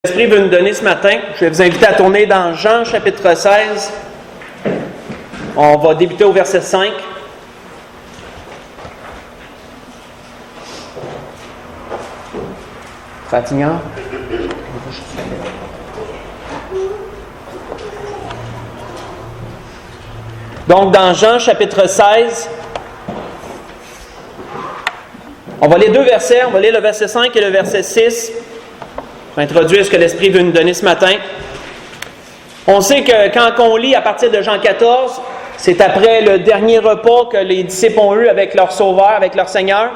L'Esprit veut nous donner ce matin. Je vais vous inviter à tourner dans Jean chapitre 16. On va débuter au verset 5. Fatigant. Donc, dans Jean chapitre 16, on va lire deux versets. On va lire le verset 5 et le verset 6. Je vais introduire ce que l'Esprit veut nous donner ce matin. On sait que quand on lit à partir de Jean 14, c'est après le dernier repas que les disciples ont eu avec leur Sauveur, avec leur Seigneur.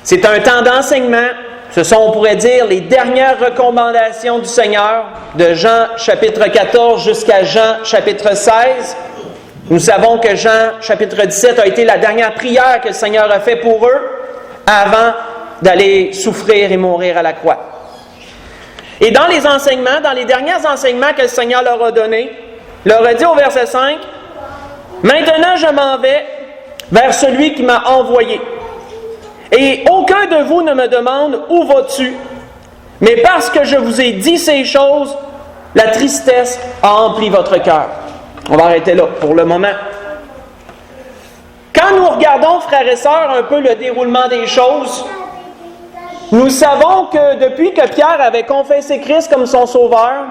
C'est un temps d'enseignement. Ce sont, on pourrait dire, les dernières recommandations du Seigneur, de Jean chapitre 14 jusqu'à Jean chapitre 16. Nous savons que Jean chapitre 17 a été la dernière prière que le Seigneur a faite pour eux avant d'aller souffrir et mourir à la croix. Et dans les enseignements, dans les derniers enseignements que le Seigneur leur a donnés, il leur a dit au verset 5, « Maintenant je m'en vais vers celui qui m'a envoyé. Et aucun de vous ne me demande « Où vas-tu ?» Mais parce que je vous ai dit ces choses, la tristesse a empli votre cœur. » On va arrêter là pour le moment. Quand nous regardons, frères et sœurs, un peu le déroulement des choses, nous savons que depuis que Pierre avait confessé Christ comme son sauveur,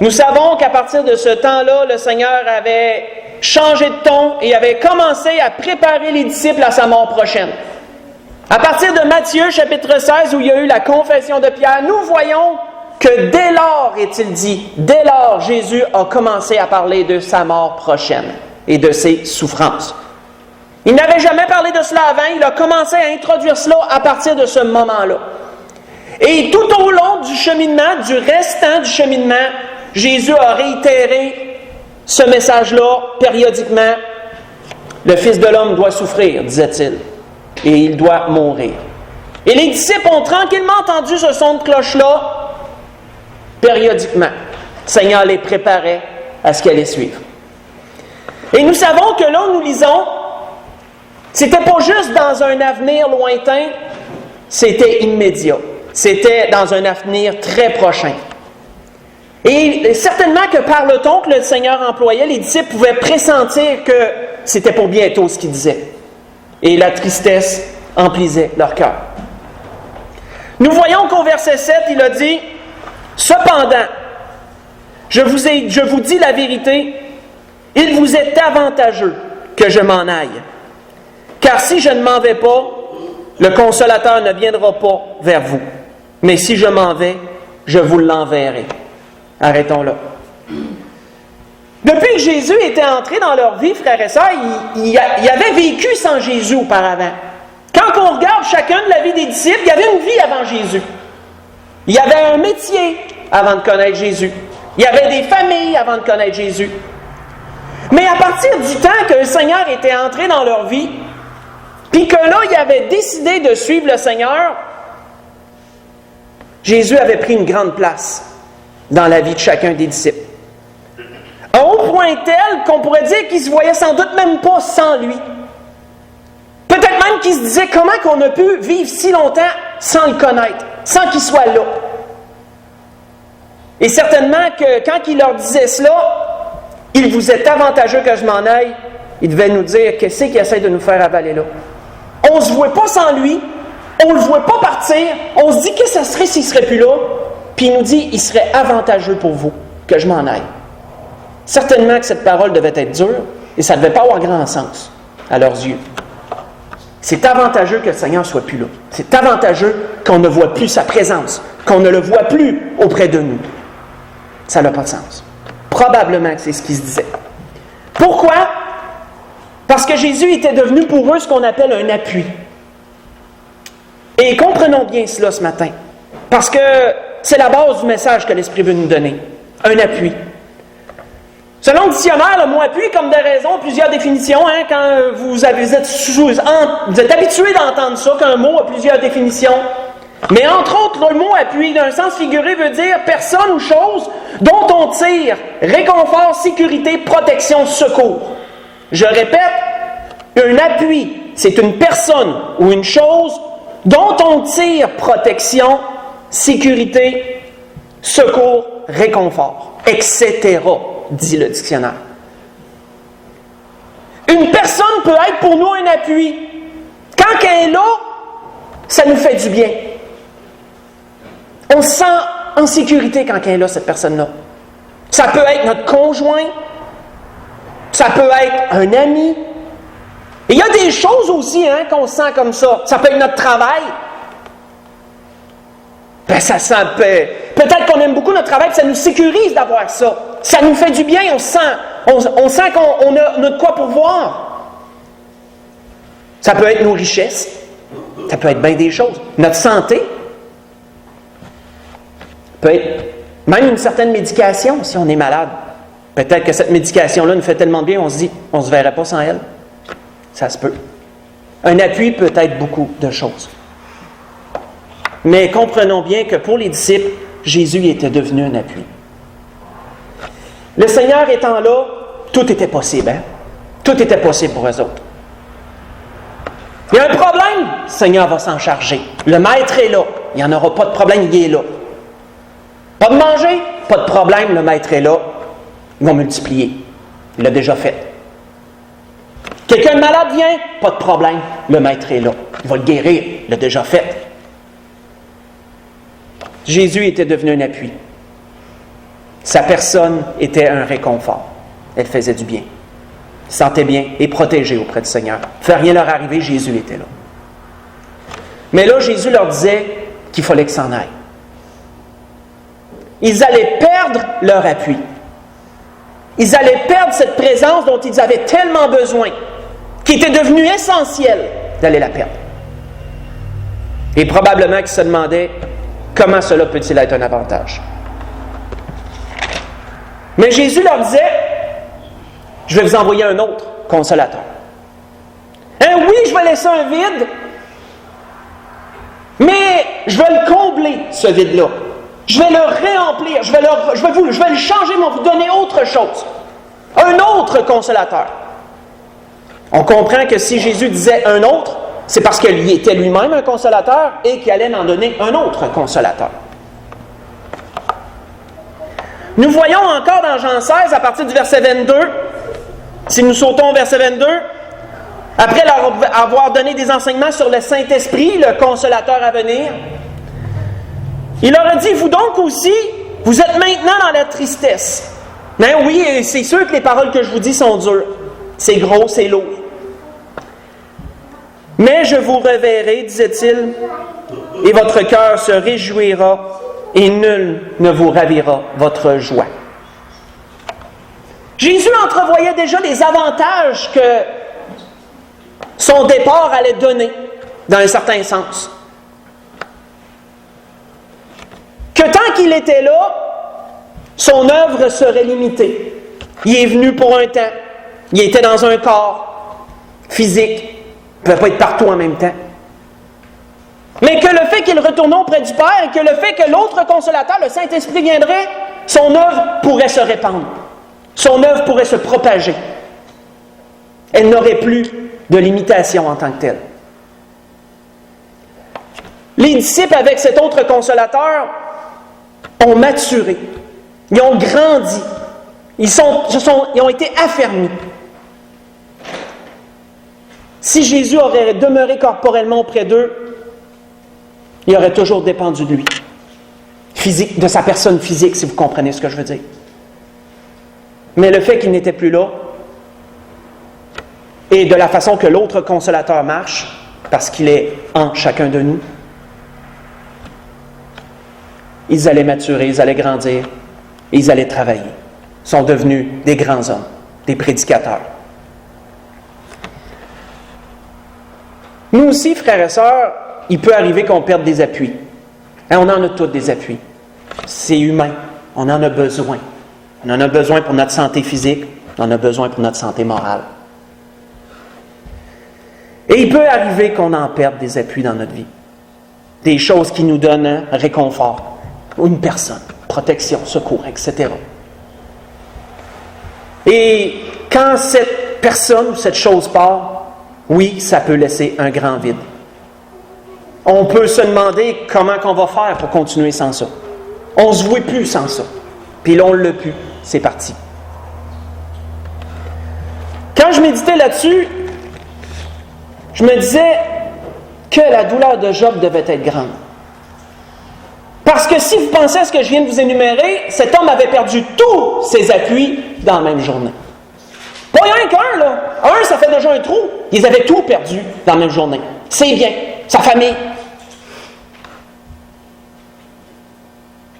nous savons qu'à partir de ce temps-là, le Seigneur avait changé de ton et avait commencé à préparer les disciples à sa mort prochaine. À partir de Matthieu, chapitre 16, où il y a eu la confession de Pierre, nous voyons que dès lors, est-il dit, dès lors, Jésus a commencé à parler de sa mort prochaine et de ses souffrances. Il n'avait jamais parlé de cela avant, il a commencé à introduire cela à partir de ce moment-là. Et tout au long du cheminement, du restant du cheminement, Jésus a réitéré ce message-là périodiquement. Le Fils de l'homme doit souffrir, disait-il, et il doit mourir. Et les disciples ont tranquillement entendu ce son de cloche-là périodiquement. Le Seigneur les préparait à ce qu'elle allait suivre. Et nous savons que là, nous lisons, c'était pas juste dans un avenir lointain, c'était immédiat. C'était dans un avenir très prochain. Et certainement que par le ton que le Seigneur employait, les disciples pouvaient pressentir que c'était pour bientôt ce qu'il disait. Et la tristesse emplissait leur cœur. Nous voyons qu'au verset 7, il a dit « Cependant, je vous dis la vérité, il vous est avantageux que je m'en aille. Car si je ne m'en vais pas, le Consolateur ne viendra pas vers vous. Mais si je m'en vais, je vous l'enverrai. » Arrêtons là. Depuis que Jésus était entré dans leur vie, frères et sœurs, il avait vécu sans Jésus auparavant. Quand on regarde chacun de la vie des disciples, il y avait une vie avant Jésus. Il y avait un métier avant de connaître Jésus. Il y avait des familles avant de connaître Jésus. Mais à partir du temps que le Seigneur était entré dans leur vie, puis que là, il avait décidé de suivre le Seigneur, Jésus avait pris une grande place dans la vie de chacun des disciples. À un point tel qu'on pourrait dire qu'ils ne se voyaient sans doute même pas sans lui. Peut-être même qu'ils se disaient comment qu'on a pu vivre si longtemps sans le connaître, sans qu'il soit là. Et certainement que quand il leur disait cela, il vous est avantageux que je m'en aille, il devait nous dire qu'est-ce qu'il essaie de nous faire avaler là. On ne se voit pas sans lui, on ne le voit pas partir, on se dit qu'est-ce que ça serait s'il ne serait plus là, puis il nous dit il serait avantageux pour vous que je m'en aille. Certainement que cette parole devait être dure et ça ne devait pas avoir grand sens à leurs yeux. C'est avantageux que le Seigneur ne soit plus là. C'est avantageux qu'on ne voit plus sa présence, qu'on ne le voit plus auprès de nous. Ça n'a pas de sens. Probablement que c'est ce qu'ils se disaient. Pourquoi? Parce que Jésus était devenu pour eux ce qu'on appelle un appui. Et comprenons bien cela ce matin. Parce que c'est la base du message que l'Esprit veut nous donner. Un appui. Selon le dictionnaire, le mot appui, comme de raison, plusieurs définitions. Quand vous êtes habitué d'entendre ça, qu'un mot a plusieurs définitions. Mais entre autres, le mot appui, d'un sens figuré, veut dire personne ou chose dont on tire réconfort, sécurité, protection, secours. Je répète, un appui, c'est une personne ou une chose dont on tire protection, sécurité, secours, réconfort, etc., dit le dictionnaire. Une personne peut être pour nous un appui. Quand elle est là, ça nous fait du bien. On se sent en sécurité quand elle est là, cette personne-là. Ça peut être notre conjoint, ça peut être un ami. Et il y a des choses aussi qu'on sent comme ça. Ça peut être notre travail. Ça sent peut-être qu'on aime beaucoup notre travail, puis ça nous sécurise d'avoir ça. Ça nous fait du bien, on sent qu'on a de quoi pourvoir. Ça peut être nos richesses. Ça peut être bien des choses. Notre santé. Peut être même une certaine médication si on est malade. Peut-être que cette médication-là nous fait tellement de bien, on se dit, on ne se verrait pas sans elle. Ça se peut. Un appui peut être beaucoup de choses. Mais comprenons bien que pour les disciples, Jésus était devenu un appui. Le Seigneur étant là, tout était possible. Tout était possible pour eux autres. Il y a un problème, le Seigneur va s'en charger. Le Maître est là. Il n'y en aura pas de problème, il est là. Pas de manger, pas de problème, le Maître est là. Ils vont multiplier. Il l'a déjà fait. Quelqu'un de malade vient, pas de problème, le Maître est là. Il va le guérir, il l'a déjà fait. Jésus était devenu un appui. Sa personne était un réconfort. Elle faisait du bien. Il se sentait bien et protégé auprès du Seigneur. Il ne fait rien leur arriver, Jésus était là. Mais là, Jésus leur disait qu'il fallait qu'ils s'en aillent. Ils allaient perdre leur appui. Ils allaient perdre cette présence dont ils avaient tellement besoin, qui était devenue essentielle, d'aller la perdre. Et probablement qu'ils se demandaient comment cela peut-il être un avantage. Mais Jésus leur disait, je vais vous envoyer un autre consolateur. Oui, je vais laisser un vide, mais je vais le combler, ce vide-là. Je vais le réemplir, je vais le changer, mais vous donner autre chose. Un autre consolateur. On comprend que si Jésus disait un autre, c'est parce qu'il était lui-même un consolateur et qu'il allait en donner un autre consolateur. Nous voyons encore dans Jean 16, à partir du verset 22, si nous sautons au verset 22, après leur avoir donné des enseignements sur le Saint-Esprit, le consolateur à venir, il leur a dit, vous donc aussi, vous êtes maintenant dans la tristesse. Mais oui, c'est sûr que les paroles que je vous dis sont dures. C'est gros, c'est lourd. Mais je vous reverrai, disait-il, et votre cœur se réjouira, et nul ne vous ravira votre joie. Jésus entrevoyait déjà les avantages que son départ allait donner, dans un certain sens. Que tant qu'il était là, son œuvre serait limitée. Il est venu pour un temps. Il était dans un corps physique. Il ne pouvait pas être partout en même temps. Mais que le fait qu'il retourne auprès du Père et que le fait que l'autre consolateur, le Saint-Esprit, viendrait, son œuvre pourrait se répandre. Son œuvre pourrait se propager. Elle n'aurait plus de limitation en tant que telle. Les disciples, avec cet autre consolateur, ont maturé. Ils ont grandi. Ils ont été affermis. Si Jésus aurait demeuré corporellement auprès d'eux, il aurait toujours dépendu de lui. Physique, de sa personne physique, si vous comprenez ce que je veux dire. Mais le fait qu'il n'était plus là, et de la façon que l'autre consolateur marche, parce qu'il est en chacun de nous, ils allaient maturer, ils allaient grandir, et ils allaient travailler. Ils sont devenus des grands hommes, des prédicateurs. Nous aussi, frères et sœurs, il peut arriver qu'on perde des appuis. On en a tous des appuis. C'est humain. On en a besoin. On en a besoin pour notre santé physique. On en a besoin pour notre santé morale. Et il peut arriver qu'on en perde des appuis dans notre vie. Des choses qui nous donnent un réconfort. Une personne, protection, secours, etc. Et quand cette personne ou cette chose part, oui, ça peut laisser un grand vide. on peut se demander comment on va faire pour continuer sans ça. On ne se voit plus sans ça. Puis là, on ne l'a plus. C'est parti. Quand je méditais là-dessus, je me disais que la douleur de Job devait être grande. Parce que si vous pensez à ce que je viens de vous énumérer, cet homme avait perdu tous ses appuis dans la même journée. Pas rien qu'un, là. Un, ça fait déjà un trou. Ils avaient tout perdu dans la même journée. Ses biens, sa famille,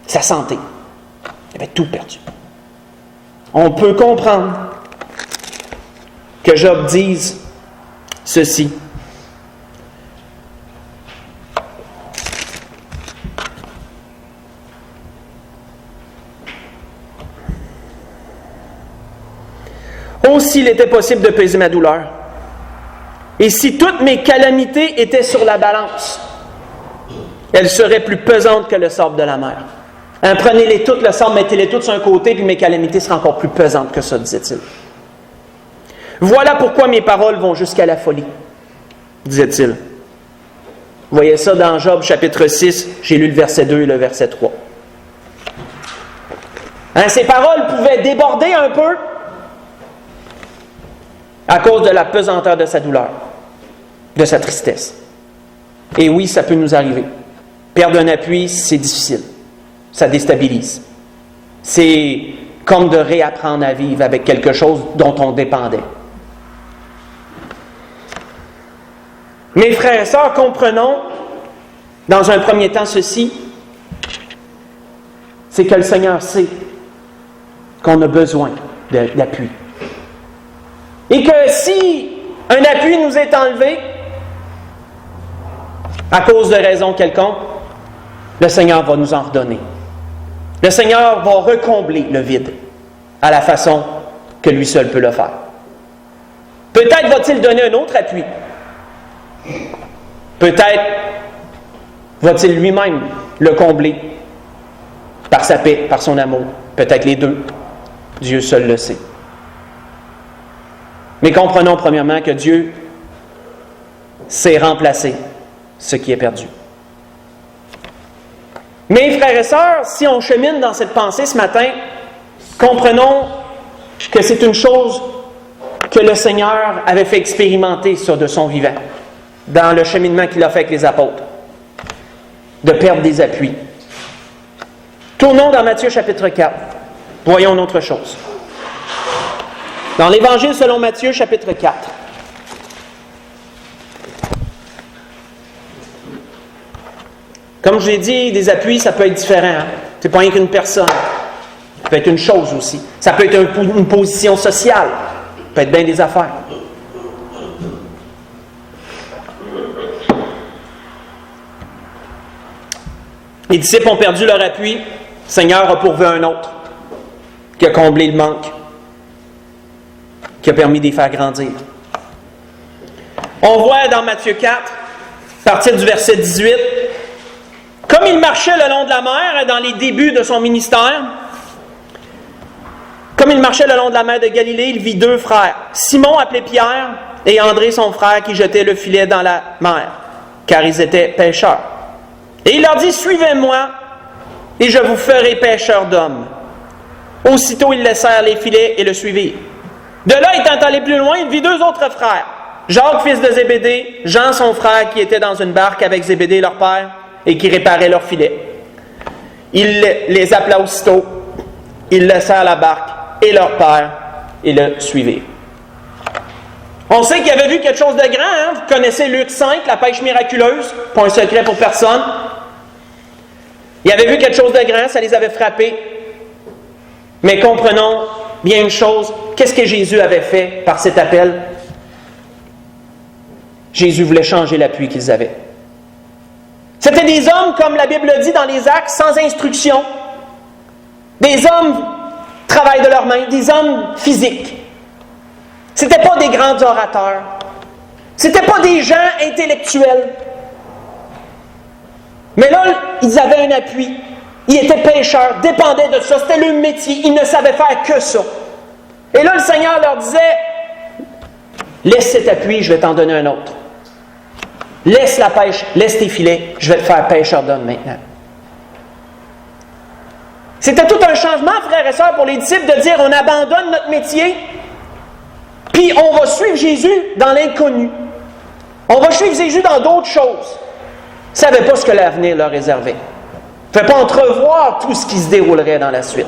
sa santé. Il avait tout perdu. On peut comprendre que Job dise ceci. Oh, s'il était possible de peser ma douleur, et si toutes mes calamités étaient sur la balance, elles seraient plus pesantes que le sable de la mer. Hein, prenez-les toutes, le sable, mettez-les toutes sur un côté, puis mes calamités seront encore plus pesantes que ça, disait-il. Voilà pourquoi mes paroles vont jusqu'à la folie, disait-il. Vous voyez ça dans Job chapitre 6, j'ai lu le verset 2 et le verset 3. Hein, ces paroles pouvaient déborder un peu à cause de la pesanteur de sa douleur, de sa tristesse. Et oui, ça peut nous arriver. Perdre un appui, c'est difficile. Ça déstabilise. C'est comme de réapprendre à vivre avec quelque chose dont on dépendait. Mes frères et sœurs, comprenons dans un premier temps ceci, c'est que le Seigneur sait qu'on a besoin d'appui. Et que si un appui nous est enlevé à cause de raisons quelconques, le Seigneur va nous en redonner. Le Seigneur va recombler le vide à la façon que lui seul peut le faire. Peut-être va-t-il donner un autre appui. Peut-être va-t-il lui-même le combler par sa paix, par son amour. Peut-être les deux. Dieu seul le sait. Mais comprenons premièrement que Dieu sait remplacer ce qui est perdu. Mes frères et sœurs, si on chemine dans cette pensée ce matin, comprenons que c'est une chose que le Seigneur avait fait expérimenter de son vivant, dans le cheminement qu'il a fait avec les apôtres, de perdre des appuis. Tournons dans Matthieu chapitre 4. Voyons une autre chose. Dans l'Évangile selon Matthieu, chapitre 4. Comme je l'ai dit, des appuis, ça peut être différent. Hein? C'est pas rien qu'une personne. Ça peut être une chose aussi. Ça peut être une position sociale. Ça peut être bien des affaires. Les disciples ont perdu leur appui. Le Seigneur a pourvu un autre qui a comblé le manque, qui a permis de les faire grandir. On voit dans Matthieu 4, à partir du verset 18, comme il marchait le long de la mer dans les débuts de son ministère, comme il marchait le long de la mer de Galilée, il vit deux frères, Simon appelé Pierre et André son frère qui jetaient le filet dans la mer, car ils étaient pêcheurs. Et il leur dit, suivez-moi et je vous ferai pêcheurs d'hommes. Aussitôt ils laissèrent les filets et le suivirent. De là, étant allé plus loin, il vit deux autres frères, Jacques, fils de Zébédée, Jean, son frère, qui était dans une barque avec Zébédée, leur père, et qui réparait leurs filets. Il les appela aussitôt, ils laissèrent la barque et leur père, et le suivirent. On sait qu'il avait vu quelque chose de grand, hein? Vous connaissez Luc 5, la pêche miraculeuse, pas un secret pour personne. Il avait vu quelque chose de grand, ça les avait frappés. Mais comprenons bien une chose, qu'est-ce que Jésus avait fait par cet appel? Jésus voulait changer l'appui qu'ils avaient. C'était des hommes, comme la Bible dit dans les Actes, sans instruction. Des hommes travail de leurs mains, des hommes physiques. C'était pas des grands orateurs. C'était pas des gens intellectuels. Mais là, ils avaient un appui. Ils étaient pêcheurs, dépendaient de ça. C'était leur métier. Ils ne savaient faire que ça. Et là, le Seigneur leur disait, laisse cet appui, je vais t'en donner un autre. Laisse la pêche, laisse tes filets, je vais te faire pêcheur d'hommes maintenant. C'était tout un changement, frères et sœurs, pour les disciples de dire on abandonne notre métier, puis on va suivre Jésus dans l'inconnu. On va suivre Jésus dans d'autres choses. Ils ne savaient pas ce que l'avenir leur réservait. Ils ne pouvaient pas entrevoir tout ce qui se déroulerait dans la suite.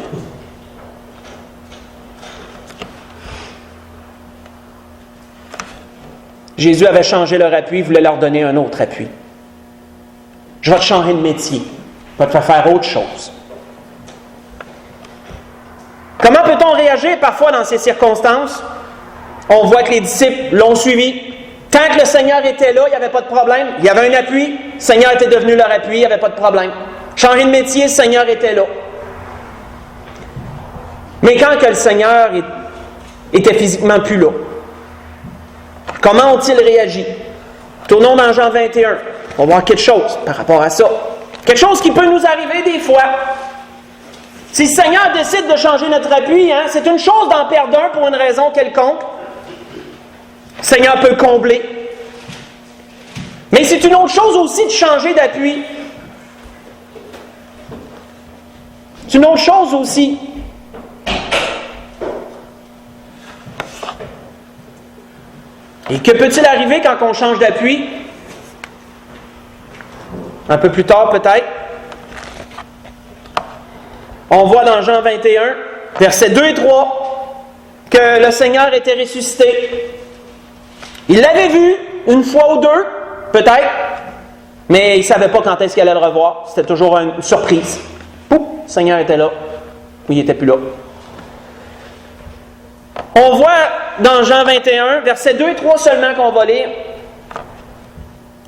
Jésus avait changé leur appui, il voulait leur donner un autre appui. Je vais te changer de métier. Je vais te faire autre chose. Comment peut-on réagir parfois dans ces circonstances? On voit que les disciples l'ont suivi. Tant que le Seigneur était là, il n'y avait pas de problème. Il y avait un appui, le Seigneur était devenu leur appui, il n'y avait pas de problème. Changer de métier, le Seigneur était là. Mais quand que le Seigneur était physiquement plus là, comment ont-ils réagi? Tournons dans Jean 21. On va voir quelque chose par rapport à ça. Quelque chose qui peut nous arriver des fois. Si le Seigneur décide de changer notre appui, c'est une chose d'en perdre un pour une raison quelconque. Le Seigneur peut combler. Mais c'est une autre chose aussi de changer d'appui. C'est une autre chose aussi. Et que peut-il arriver quand on change d'appui? Un peu plus tard peut-être. On voit dans Jean 21, versets 2 et 3, que le Seigneur était ressuscité. Il l'avait vu une fois ou deux, peut-être, mais il ne savait pas quand est-ce qu'il allait le revoir. C'était toujours une surprise. Pouf, le Seigneur était là, ou il n'était plus là. On voit dans Jean 21, versets 2 et 3 seulement qu'on va lire.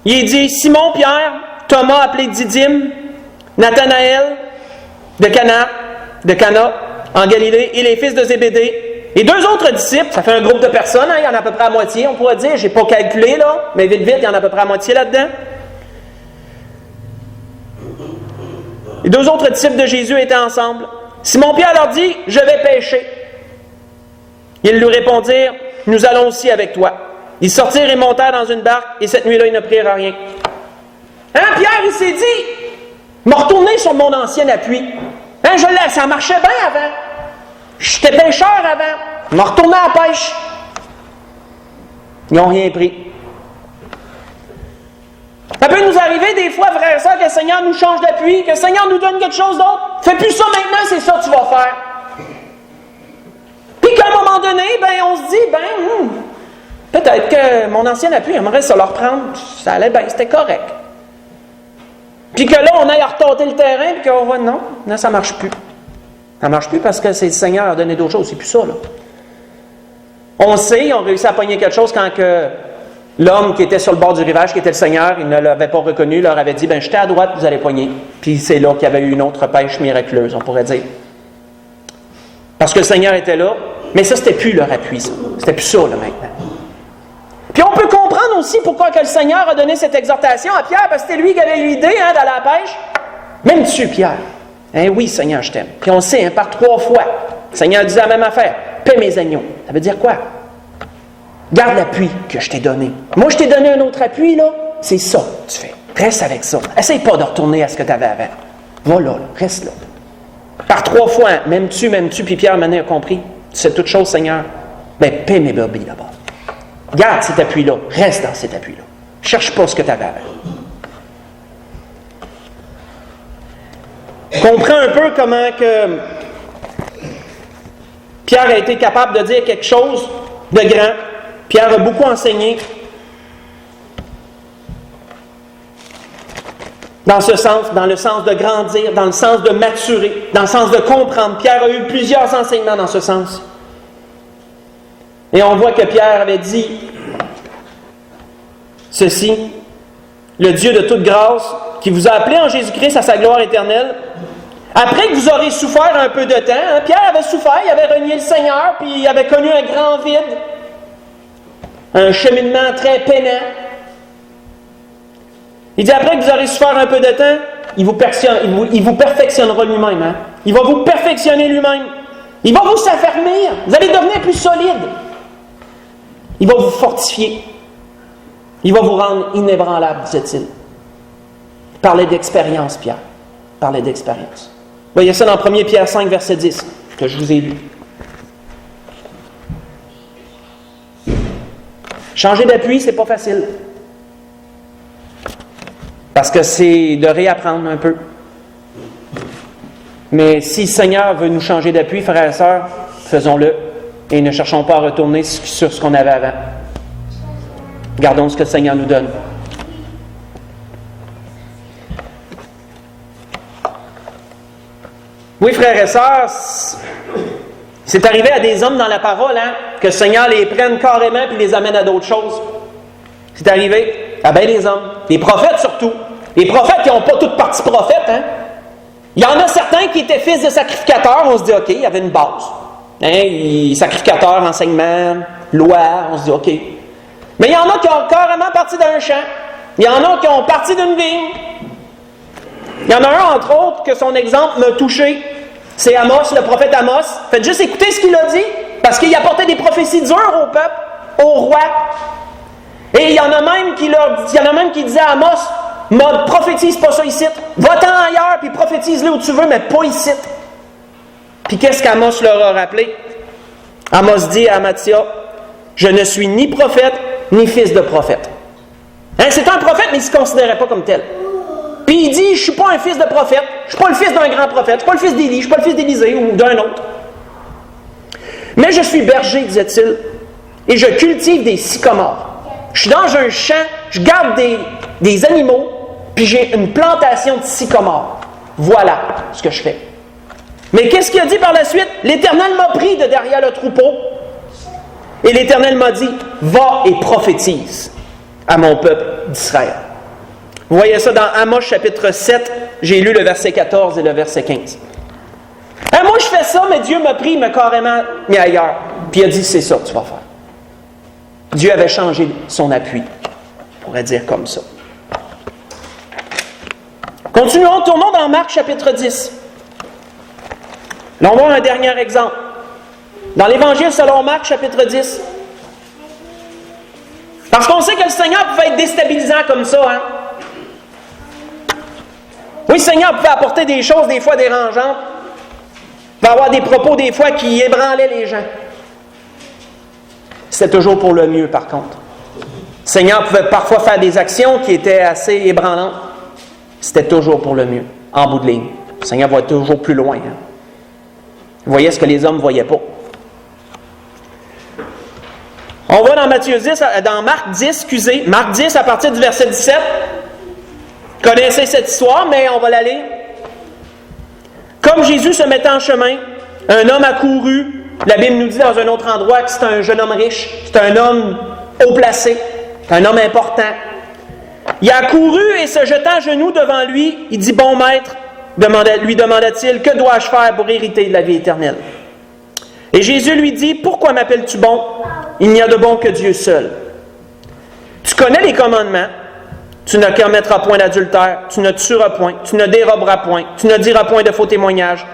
Il est dit, Simon, Pierre, Thomas appelé Didyme, Nathanaël de Cana, en Galilée, et les fils de Zébédée, et deux autres disciples, ça fait un groupe de personnes, il y en a à peu près à moitié, on pourrait dire, je n'ai pas calculé là, mais vite, il y en a à peu près à moitié là-dedans. Les deux autres disciples de Jésus étaient ensemble. Simon-Pierre leur dit, je vais pêcher. Ils lui répondirent, nous allons aussi avec toi. Ils sortirent et montèrent dans une barque, et cette nuit-là, ils ne prirent rien. Pierre, il s'est dit, m'a retourné sur mon ancien appui. Ça marchait bien avant. J'étais pêcheur avant. M'a retourné à la pêche. Ils n'ont rien pris. Ça peut nous arriver des fois, frères et sœurs, que le Seigneur nous change d'appui, que le Seigneur nous donne quelque chose d'autre. Fais plus ça maintenant, c'est ça que tu vas faire. Puis qu'à un moment donné, on se dit, peut-être que mon ancien appui, j'aimerais ça leur prendre. Ça allait bien, c'était correct. Puis que là, on aille à retâter le terrain, puis qu'on voit, non, ça ne marche plus. Ça ne marche plus parce que c'est le Seigneur qui a donné d'autres choses, c'est plus ça, là. On sait, ils ont réussi à pogner quelque chose quand que l'homme qui était sur le bord du rivage, qui était le Seigneur, il ne l'avait pas reconnu, leur avait dit, jetez à droite, vous allez pogner. Puis c'est là qu'il y avait eu une autre pêche miraculeuse, on pourrait dire. Parce que le Seigneur était là, mais ça, c'était plus leur appui, ça. C'était plus ça, là, maintenant. Puis on peut comprendre aussi pourquoi que le Seigneur a donné cette exhortation à Pierre, parce que c'était lui qui avait eu l'idée d'aller à la pêche. M'aimes-tu, Pierre? Oui, Seigneur, je t'aime. Puis on sait, par 3 fois, le Seigneur disait la même affaire. Paie mes agneaux. Ça veut dire quoi? Garde l'appui que je t'ai donné. Moi, je t'ai donné un autre appui, là. C'est ça que tu fais. Reste avec ça. Essaye pas de retourner à ce que tu avais avant. Va là, reste là. Par 3 fois, m'aimes-tu, puis Pierre maintenant a compris. Tu sais toute chose, Seigneur. Paie mes brebis d'abord. Garde cet appui-là. Reste dans cet appui-là. Cherche pas ce que tu avais avant. Comprends un peu comment que Pierre a été capable de dire quelque chose de grand. Pierre a beaucoup enseigné dans ce sens, dans le sens de grandir, dans le sens de maturer, dans le sens de comprendre. Pierre a eu plusieurs enseignements dans ce sens. Et on voit que Pierre avait dit ceci, le Dieu de toute grâce, qui vous a appelé en Jésus-Christ à sa gloire éternelle, après que vous aurez souffert un peu de temps, Pierre avait souffert, il avait renié le Seigneur, puis il avait connu un grand vide, un cheminement très peinant. Il dit, après que vous aurez souffert un peu de temps, il vous perfectionnera lui-même. Il va vous perfectionner lui-même. Il va vous s'affermir. Vous allez devenir plus solide. Il va vous fortifier. Il va vous rendre inébranlable, disait-il. Il parlait d'expérience, Pierre. Il parlait d'expérience. Vous voyez ça dans 1 Pierre 5, verset 10, que je vous ai lu. Changer d'appui, c'est pas facile. Parce que c'est de réapprendre un peu. Mais si le Seigneur veut nous changer d'appui, frères et sœurs, faisons-le. Et ne cherchons pas à retourner sur ce qu'on avait avant. Gardons ce que le Seigneur nous donne. Oui, frères et sœurs, c'est arrivé à des hommes dans la parole, que le Seigneur les prenne carrément et les amène à d'autres choses. C'est arrivé à bien des hommes. Les prophètes surtout. Les prophètes qui n'ont pas toutes partie prophètes. Il y en a certains qui étaient fils de sacrificateurs. On se dit, OK, il y avait une base. Sacrificateurs, enseignement, loi. On se dit, OK. Mais il y en a qui ont carrément parti d'un champ. Il y en a qui ont parti d'une vigne. Il y en a un, entre autres, que son exemple m'a touché. C'est Amos, le prophète Amos. Faites juste écouter ce qu'il a dit, parce qu'il apportait des prophéties dures au peuple, au roi. Et il y en a même qui disaient à Amos, prophétise pas ça ici. Va-t'en ailleurs, puis prophétise-le où tu veux, mais pas ici. Puis qu'est-ce qu'Amos leur a rappelé? Amos dit à Amathia, je ne suis ni prophète, ni fils de prophète. C'est un prophète, mais il ne se considérait pas comme tel. Puis il dit, je ne suis pas un fils de prophète, je ne suis pas le fils d'un grand prophète, je ne suis pas le fils d'Élie, je ne suis pas le fils d'Élisée ou d'un autre. Mais je suis berger, disait-il, et je cultive des sycomores. Je suis dans un champ, je garde des animaux, puis j'ai une plantation de sycomores. Voilà ce que je fais. Mais qu'est-ce qu'il a dit par la suite? L'Éternel m'a pris de derrière le troupeau, et l'Éternel m'a dit, va et prophétise à mon peuple d'Israël. Vous voyez ça dans Amos chapitre 7, j'ai lu le verset 14 et le verset 15. Moi je fais ça, mais Dieu m'a pris, il m'a carrément mis ailleurs. Puis il a dit, c'est ça que tu vas faire. Dieu avait changé son appui, on pourrait dire comme ça. Continuons, tournons dans Marc chapitre 10. Là, on voit un dernier exemple. Dans l'Évangile selon Marc chapitre 10. Parce qu'on sait que le Seigneur pouvait être déstabilisant comme ça, Oui, le Seigneur pouvait apporter des choses des fois dérangeantes. Il pouvait avoir des propos des fois qui ébranlaient les gens. C'était toujours pour le mieux, par contre. Le Seigneur pouvait parfois faire des actions qui étaient assez ébranlantes. C'était toujours pour le mieux, en bout de ligne. Le Seigneur va toujours plus loin. Il voyait ce que les hommes ne voyaient pas. On va dans Marc 10 à partir du verset 17. Vous connaissez cette histoire, mais on va l'aller. Comme Jésus se mettait en chemin, un homme accourut. La Bible nous dit dans un autre endroit que c'est un jeune homme riche, c'est un homme haut placé, c'est un homme important. Il a accouru et se jetant à genoux devant lui, il dit, bon maître, lui demanda-t-il, que dois-je faire pour hériter de la vie éternelle? Et Jésus lui dit, pourquoi m'appelles-tu bon? Il n'y a de bon que Dieu seul. Tu connais les commandements. Tu ne commettras point d'adultère, tu ne tueras point, tu ne déroberas point, tu ne diras point de faux témoignages,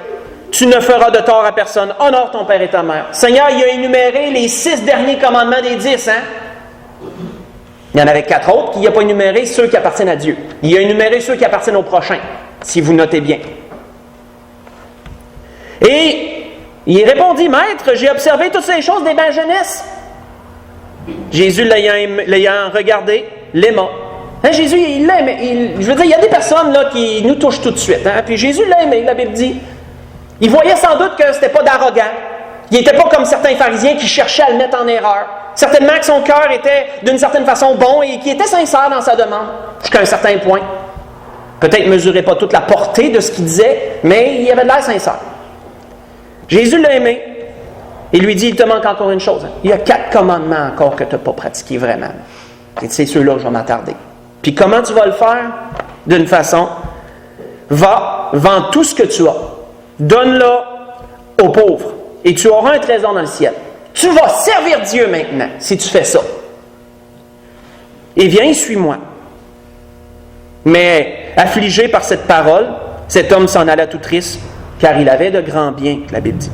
tu ne feras de tort à personne, honore ton père et ta mère. Seigneur, il a énuméré les 6 derniers commandements des 10, Il y en avait 4 autres qu'il n'a pas énuméré, ceux qui appartiennent à Dieu. Il a énuméré ceux qui appartiennent au prochain, si vous notez bien. Et il répondit, Maître, j'ai observé toutes ces choses dès ma jeunesse. Jésus, l'ayant regardé, l'aima. Jésus, il l'aime. Je veux dire, il y a des personnes là, qui nous touchent tout de suite. Puis Jésus l'a aimé, la Bible dit. Il voyait sans doute que ce n'était pas d'arrogant. Il n'était pas comme certains pharisiens qui cherchaient à le mettre en erreur. Certainement que son cœur était d'une certaine façon bon et qui était sincère dans sa demande, jusqu'à un certain point. Peut-être ne mesurait pas toute la portée de ce qu'il disait, mais il avait de l'air sincère. Jésus l'a aimé. Il lui dit, il te manque encore une chose. Il y a 4 commandements encore que tu n'as pas pratiqués vraiment. Et c'est ceux-là que je vais m'attarder. Puis comment tu vas le faire? D'une façon, va, vends tout ce que tu as. Donne-le aux pauvres. Et tu auras un trésor dans le ciel. Tu vas servir Dieu maintenant, si tu fais ça. Et viens, suis-moi. Mais, affligé par cette parole, cet homme s'en alla tout triste, car il avait de grands biens, la Bible dit.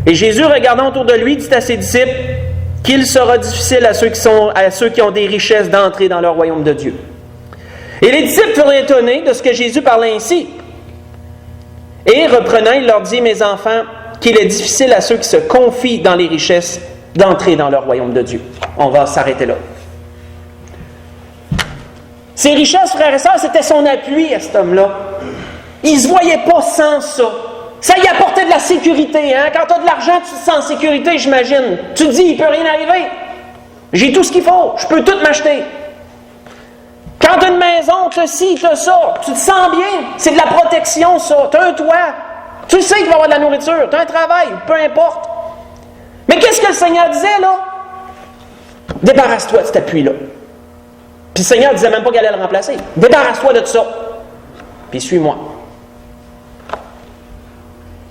Et Jésus, regardant autour de lui, dit à ses disciples, qu'il sera difficile à ceux qui ont des richesses d'entrer dans le royaume de Dieu. Et les disciples furent étonnés de ce que Jésus parlait ainsi. Et reprenant, il leur dit, mes enfants, qu'il est difficile à ceux qui se confient dans les richesses d'entrer dans le royaume de Dieu. On va s'arrêter là. Ces richesses, frères et sœurs, c'était son appui à cet homme-là. Il ne se voyait pas sans ça. Ça y apportait de la sécurité. Hein? Quand tu as de l'argent, tu te sens en sécurité, j'imagine. Tu te dis, il ne peut rien arriver. J'ai tout ce qu'il faut. Je peux tout m'acheter. Quand tu as une maison, tu as ci, tu as ça. Tu te sens bien. C'est de la protection, ça. Tu as un toit. Tu sais qu'il va y avoir de la nourriture. Tu as un travail. Peu importe. Mais qu'est-ce que le Seigneur disait, là? Débarrasse-toi de cet appui-là. Puis le Seigneur ne disait même pas qu'il allait le remplacer. Débarrasse-toi de tout ça. Puis suis-moi.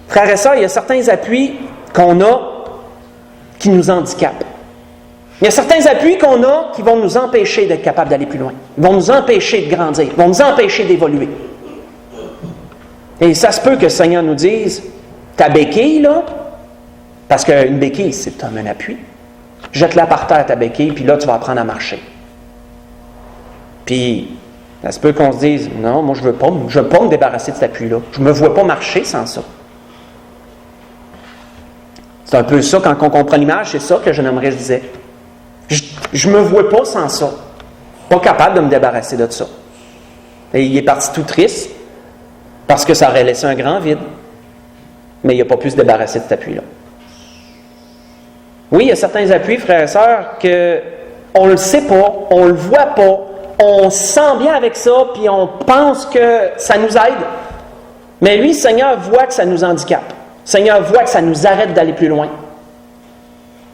Frères et sœurs, il y a certains appuis qu'on a qui nous handicapent. Il y a certains appuis qu'on a qui vont nous empêcher d'être capables d'aller plus loin. Ils vont nous empêcher de grandir. Ils vont nous empêcher d'évoluer. Et ça se peut que le Seigneur nous dise, ta béquille, là, parce qu'une béquille, c'est comme un appui. Jette-la par terre, ta béquille, puis là, tu vas apprendre à marcher. Puis, ça se peut qu'on se dise, non, moi, je veux pas me débarrasser de cet appui-là. Je ne me vois pas marcher sans ça. C'est un peu ça, quand on comprend l'image, c'est ça que le jeune homme riche disait. Je ne me vois pas sans ça. Pas capable de me débarrasser de ça. Et il est parti tout triste, parce que ça aurait laissé un grand vide. Mais il n'a pas pu se débarrasser de cet appui-là. Oui, il y a certains appuis, frères et sœurs, qu'on ne le sait pas, on ne le voit pas, on se sent bien avec ça, puis on pense que ça nous aide. Mais lui, le Seigneur voit que ça nous handicape. Le Seigneur voit que ça nous arrête d'aller plus loin.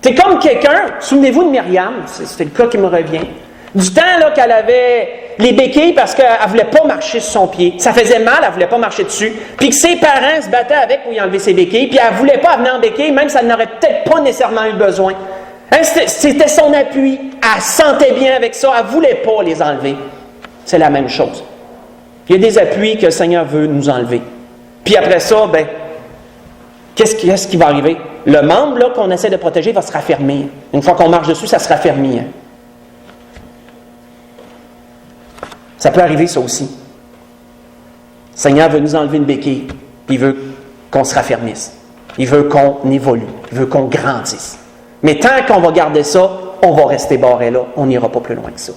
C'est comme quelqu'un, souvenez-vous de Myriam, c'est le cas qui me revient, du temps là, qu'elle avait les béquilles parce qu'elle ne voulait pas marcher sur son pied. Ça faisait mal, elle ne voulait pas marcher dessus. Puis que ses parents se battaient avec pour y enlever ses béquilles, puis elle ne voulait pas venir en béquille, même si elle n'aurait peut-être pas nécessairement eu besoin. Hein, c'était son appui. Elle sentait bien avec ça, elle ne voulait pas les enlever. C'est la même chose. Il y a des appuis que le Seigneur veut nous enlever. Puis après ça, qu'est-ce qui va arriver? Le membre là, qu'on essaie de protéger va se raffermir. Une fois qu'on marche dessus, ça se raffermit. Hein? Ça peut arriver, ça aussi. Le Seigneur veut nous enlever une béquille. Il veut qu'on se raffermisse. Il veut qu'on évolue. Il veut qu'on grandisse. Mais tant qu'on va garder ça, on va rester barré là. On n'ira pas plus loin que ça.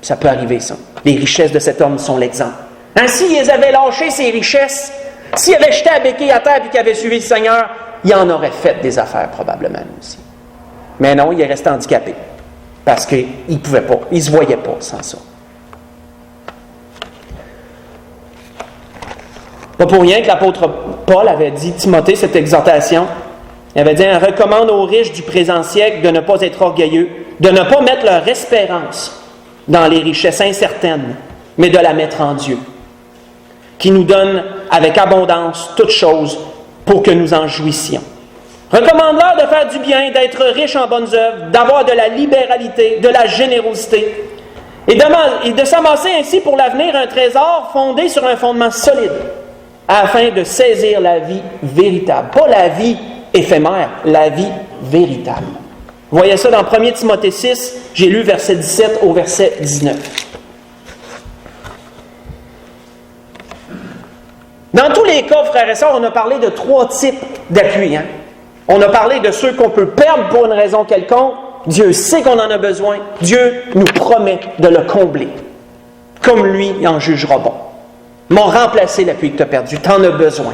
Ça peut arriver, ça. Les richesses de cet homme sont l'exemple. Ainsi, ils avaient lâché ses richesses. S'il avait jeté la béquille à terre et qu'il avait suivi le Seigneur, il en aurait fait des affaires probablement aussi. Mais non, il est resté handicapé. Parce qu'il ne pouvait pas. Il ne se voyait pas sans ça. Pas pour rien que l'apôtre Paul avait dit Timothée cette exhortation. Il avait dit « recommande aux riches du présent siècle de ne pas être orgueilleux, de ne pas mettre leur espérance dans les richesses incertaines, mais de la mettre en Dieu, qui nous donne avec abondance toutes choses pour que nous en jouissions. Recommande-leur de faire du bien, d'être riches en bonnes œuvres, d'avoir de la libéralité, de la générosité, et de s'amasser ainsi pour l'avenir un trésor fondé sur un fondement solide, afin de saisir la vie véritable. Pas la vie éphémère, la vie véritable. Vous voyez ça dans 1 Timothée 6, j'ai lu verset 17 au verset 19. Dans tous les cas, frères et sœurs, on a parlé de 3 types d'appui. Hein? On a parlé de ceux qu'on peut perdre pour une raison quelconque. Dieu sait qu'on en a besoin. Dieu nous promet de le combler. Comme lui, il en jugera bon. M'ont remplacé l'appui que tu as perdu. Tu en as besoin.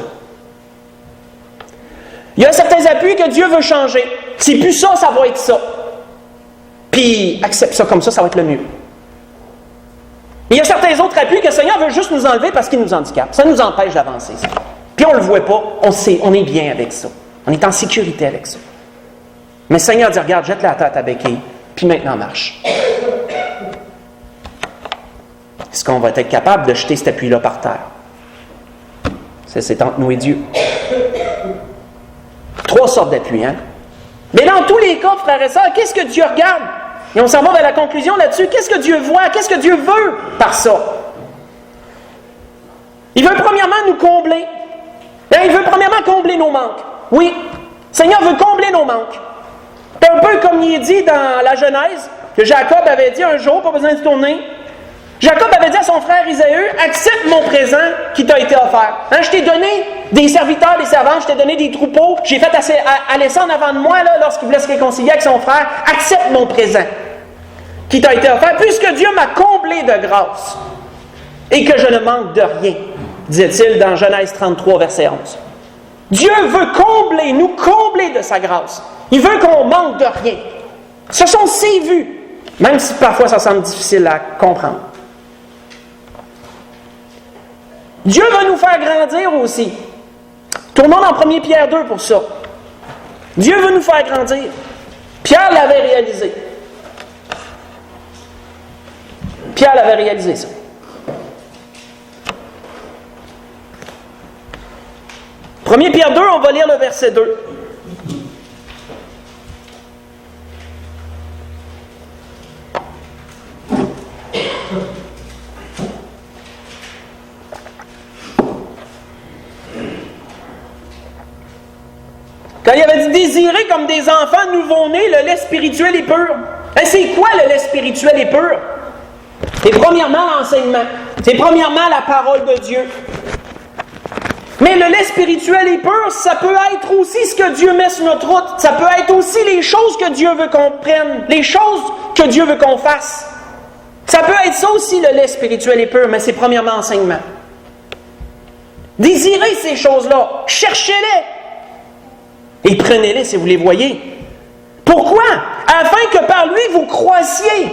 Il y a certains appuis que Dieu veut changer. C'est plus ça, ça va être ça. Puis, accepte ça comme ça, ça va être le mieux. Il y a certains autres appuis que le Seigneur veut juste nous enlever parce qu'il nous handicape. Ça nous empêche d'avancer. Ça. Puis on ne le voit pas, on est bien avec ça. On est en sécurité avec ça. Mais le Seigneur dit, regarde, jette la tête à ta béquille, puis maintenant marche. Est-ce qu'on va être capable de jeter cet appui-là par terre? C'est entre nous et Dieu. 3 sortes d'appuis, hein? Mais dans tous les cas, frères et sœurs, qu'est-ce que Dieu regarde? Et on s'en va vers la conclusion là-dessus. Qu'est-ce que Dieu voit? Qu'est-ce que Dieu veut par ça? Il veut premièrement nous combler. Il veut premièrement combler nos manques. Oui, le Seigneur veut combler nos manques. C'est un peu comme il est dit dans la Genèse, que Jacob avait dit un jour, pas besoin de tourner. Jacob avait dit à son frère Isaü, accepte mon présent qui t'a été offert. Hein, je t'ai donné des serviteurs, des servantes, je t'ai donné des troupeaux, j'ai fait aller en avant de moi là, lorsqu'il voulait se réconcilier avec son frère. Accepte mon présent qui t'a été offert, puisque Dieu m'a comblé de grâce et que je ne manque de rien, disait-il dans Genèse 33, verset 11. Dieu veut nous combler de sa grâce. Il veut qu'on manque de rien. Ce sont ses vues, même si parfois ça semble difficile à comprendre. Dieu veut nous faire grandir aussi. Tournons dans 1 Pierre 2 pour ça. Dieu veut nous faire grandir. Pierre l'avait réalisé. Pierre l'avait réalisé, ça. Premier Pierre 2, on va lire le verset 2. Quand il avait dit désirer comme des enfants nouveau-nés le lait spirituel et pur. Et c'est quoi le lait spirituel et pur? C'est premièrement l'enseignement. C'est premièrement la parole de Dieu. Mais le lait spirituel et pur, ça peut être aussi ce que Dieu met sur notre route. Ça peut être aussi les choses que Dieu veut qu'on prenne, les choses que Dieu veut qu'on fasse. Ça peut être ça aussi le lait spirituel et pur, mais c'est premièrement l'enseignement. Désirez ces choses-là, cherchez-les. Et prenez-les si vous les voyez. Pourquoi? Afin que par lui vous croissiez.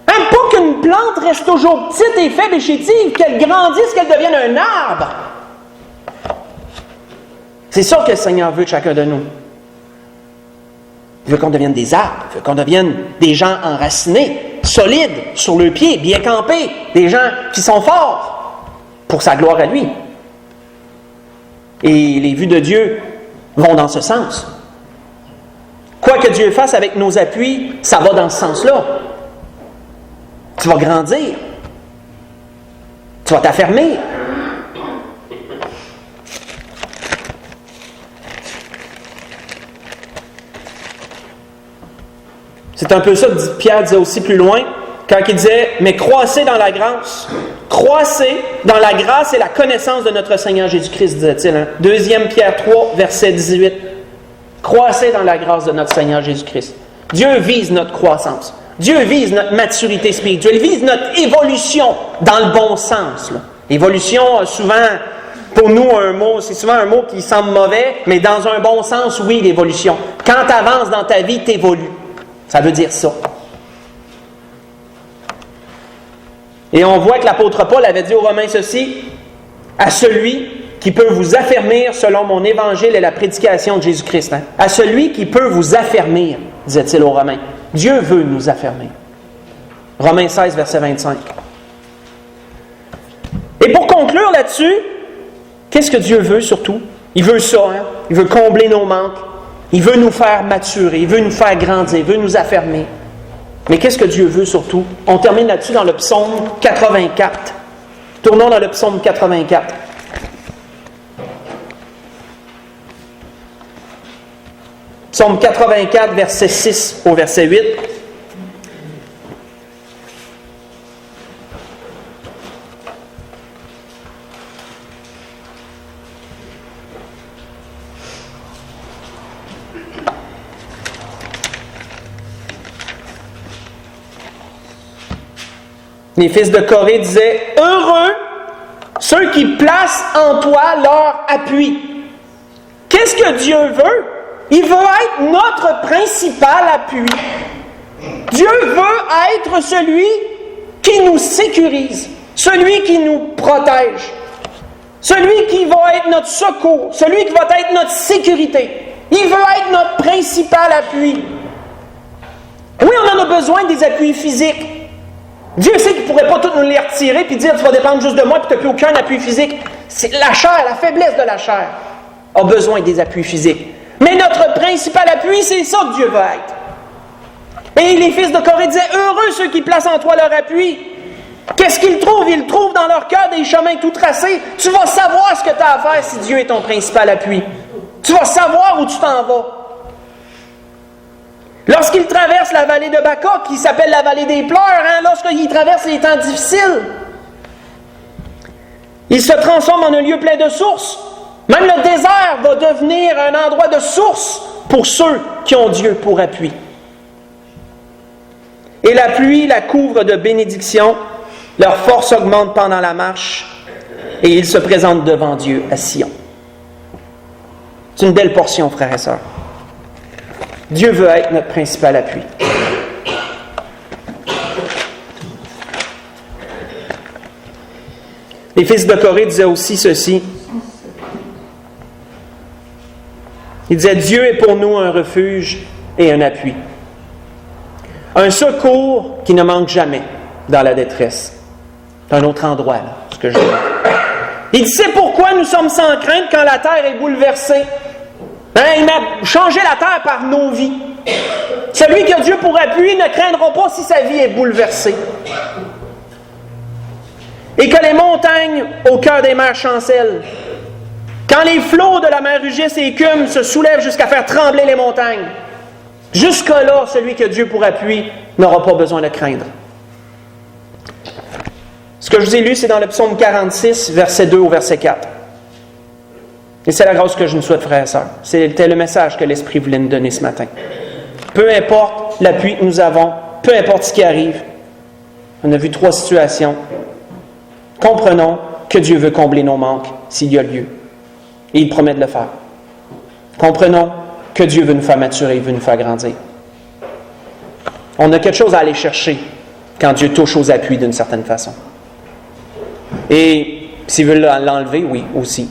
Hein, pas qu'une plante reste toujours petite et faible et chétive, qu'elle grandisse, qu'elle devienne un arbre. C'est ça que le Seigneur veut de chacun de nous. Il veut qu'on devienne des arbres, il veut qu'on devienne des gens enracinés, solides, sur le pied, bien campés, des gens qui sont forts pour sa gloire à lui. Et les vues de Dieu vont dans ce sens. Quoi que Dieu fasse avec nos appuis, ça va dans ce sens-là. Tu vas grandir. Tu vas t'affermir. C'est un peu ça que Pierre disait aussi plus loin, quand il disait « Mais croissez dans la grâce. Croissez dans la grâce et la connaissance de notre Seigneur Jésus-Christ, disait-il. Hein? 2 Pierre 3, verset 18. Croissez dans la grâce de notre Seigneur Jésus-Christ. Dieu vise notre croissance. Dieu vise notre maturité spirituelle. Il vise notre évolution dans le bon sens. Là. Évolution, souvent, pour nous, c'est souvent un mot qui semble mauvais, mais dans un bon sens, oui, l'évolution. Quand tu avances dans ta vie, tu évolues. Ça veut dire ça. Et on voit que l'apôtre Paul avait dit aux Romains ceci, « À celui qui peut vous affermir selon mon évangile et la prédication de Jésus-Christ. Hein? À celui qui peut vous affermir, disait-il aux Romains. Dieu veut nous affermir. » Romains 16, verset 25. Et pour conclure là-dessus, qu'est-ce que Dieu veut surtout? Il veut ça, hein? Il veut combler nos manques. Il veut nous faire maturer, il veut nous faire grandir, il veut nous affermer. Mais qu'est-ce que Dieu veut surtout? On termine là-dessus dans le psaume 84. Tournons dans le psaume 84. Psaume 84, verset 6 au verset 8. Les fils de Corée disaient « Heureux ceux qui placent en toi leur appui. » Qu'est-ce que Dieu veut? Il veut être notre principal appui. Dieu veut être celui qui nous sécurise, celui qui nous protège, celui qui va être notre secours, celui qui va être notre sécurité. Il veut être notre principal appui. Oui, on en a besoin des appuis physiques. Dieu sait qu'il ne pourrait pas tous nous les retirer et dire « Tu vas dépendre juste de moi et tu n'as plus aucun appui physique. » C'est la chair, la faiblesse de la chair a besoin des appuis physiques. Mais notre principal appui, c'est ça que Dieu veut être. Et les fils de Corée disaient « Heureux ceux qui placent en toi leur appui. » Qu'est-ce qu'ils trouvent? Ils trouvent dans leur cœur des chemins tout tracés. Tu vas savoir ce que tu as à faire si Dieu est ton principal appui. Tu vas savoir où tu t'en vas. Lorsqu'il traverse la vallée de Baca, qui s'appelle la vallée des pleurs, lorsqu'il traverse les temps difficiles, il se transforme en un lieu plein de sources. Même le désert va devenir un endroit de source pour ceux qui ont Dieu pour appui. Et la pluie la couvre de bénédictions, leur force augmente pendant la marche, et ils se présentent devant Dieu à Sion. C'est une belle portion, frères et sœurs. Dieu veut être notre principal appui. Les fils de Corée disaient aussi ceci. Ils disaient, Dieu est pour nous un refuge et un appui. Un secours qui ne manque jamais dans la détresse. C'est un autre endroit, là, ce que je dis. Il sait pourquoi nous sommes sans crainte quand la terre est bouleversée. Il m'a changé la terre par nos vies. Celui qui a Dieu pour appui ne craindra pas si sa vie est bouleversée. Et que les montagnes au cœur des mers chancellent. Quand les flots de la mer rugissent et écument, se soulèvent jusqu'à faire trembler les montagnes. Jusque-là, celui qui a Dieu pour appui n'aura pas besoin de craindre. Ce que je vous ai lu, c'est dans le psaume 46, verset 2 au verset 4. Et c'est la grâce que je nous souhaite, frères et sœurs. C'était le message que l'Esprit voulait nous donner ce matin. Peu importe l'appui que nous avons, peu importe ce qui arrive, on a vu 3 situations. Comprenons que Dieu veut combler nos manques s'il y a lieu. Et il promet de le faire. Comprenons que Dieu veut nous faire maturer, il veut nous faire grandir. On a quelque chose à aller chercher quand Dieu touche aux appuis d'une certaine façon. Et s'il veut l'enlever, oui, aussi.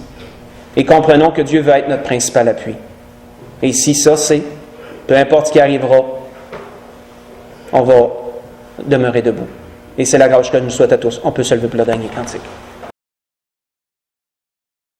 Et comprenons que Dieu veut être notre principal appui. Et si ça, c'est, peu importe ce qui arrivera, on va demeurer debout. Et c'est la grâce que je nous souhaite à tous. On peut se lever pour le dernier cantique.